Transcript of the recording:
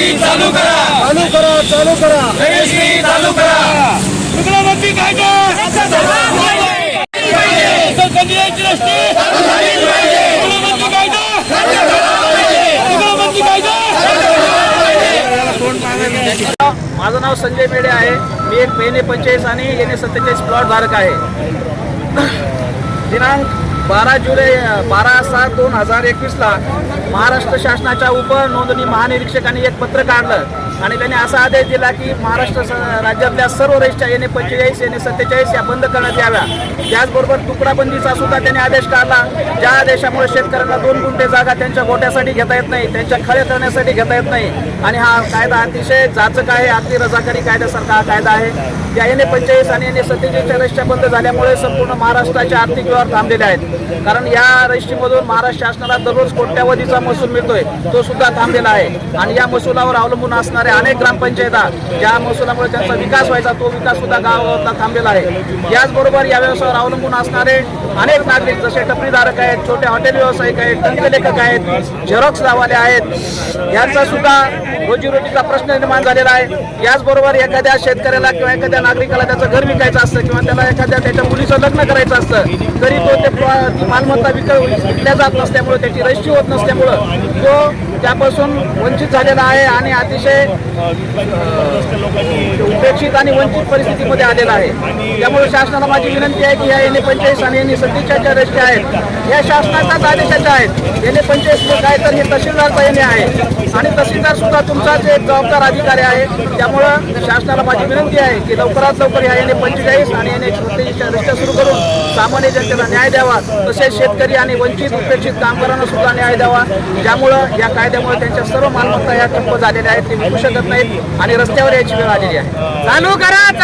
चालू करा चालू करा चालू करा चालू करा रुग्णवंती कायदा संसदीयची रस्ते रुग्णवंती कायदा रुग्णवंती कायदा। माझं नाव संजय मेडे आहे। मी एक NA45 आणि NA47 प्लॉट धारक आहे। दिनांक 12/7/2021 ला महाराष्ट्र शासनाच्या उपनोंदणी महानिरीक्षकांनी एक पत्र काढलं आणि त्यांनी असा आदेश दिला की महाराष्ट्र राज्यातल्या सर्व रजिस्ट्र्या NA45 NA47 या बंद करण्यात याव्या। त्याचबरोबर तुकडाबंदीचा सुद्धा त्यांनी आदेश काढला, ज्या आदेशामुळे शेतकऱ्यांना 2 गुंठे जागा त्यांच्या गोट्यासाठी घेता येत नाही, त्यांच्या खळे करण्यासाठी घेता येत नाही आणि हा कायदा अतिशय जाचक आहे, अगदी रजाकारी कायद्यासारखा हा कायदा आहे। त्या NA45 आणि NA47 रजिस्ट्र्या बंद झाल्यामुळे संपूर्ण महाराष्ट्राचे आर्थिक व्यवहार थांबलेले आहेत, कारण या रजिस्ट्रीमधून महाराष्ट्र शासनाला दररोज कोट्यावधीचा महसूल मिळतोय, तो सुद्धा थांबलेला आहे आणि या महसुलावर अवलंबून असणाऱ्या अनेक ग्रामपंचायता ज्या महसुलामुळे त्यांचा विकास व्हायचा तो विकास सुद्धा गावाला थांबलेला आहे। याचबरोबर या व्यवसायावर अवलंबून असणारे अनेक नागरिक जसे टपरीधारक आहेत, छोटे हॉटेल व्यावसायिक आहेत, टंकलेखक आहेत, झेरॉक्स लावाले आहेत, यांचा सुद्धा रोजीरोटीचा प्रश्न निर्माण झालेला आहे। याचबरोबर एखाद्या शेतकऱ्याला किंवा एखाद्या नागरिकाला त्याचं घर विकायचं असतं किंवा त्याला त्याच्या मुलीचं लग्न करायचं असतं तरी तो ती मालमत्ता विकल्या जात नसल्यामुळे त्याची रजिस्ट्री होत नसल्यामुळं तो त्यापासून वंचित झालेला आहे आणि अतिशय उपेक्षित आणि वंचित परिस्थितीमध्ये आलेला आहे। त्यामुळे शासनाला माझी विनंती आहे की या NA45 आणि NA47 ज्या रजिस्ट्री आहेत या शासनाच्याच आदेशाच्या आहेत। NA45 काय तर हे तहसीलदारचा NA आहे आणि तहसीलदार सुद्धा तुमचाच एक जबाबदार अधिकारी आहे। त्यामुळं शासनाला माझी विनंती आहे की लवकरात लवकर या NA45 आणि NA47 रजिस्ट्र्या सुरू करून सामान्य जनतेला न्याय द्यावा, तसेच शेतकरी आणि वंचित उपेक्षित कामगारांना सुद्धा न्याय द्यावा, ज्यामुळं या कायद्यामुळे त्यांच्या सर्व मालमत्ता या ठप्प झालेल्या आहेत, ते विकू शकत नाहीत आणि रस्त्यावर यायची वेळ आलेली आहे। चालू करा।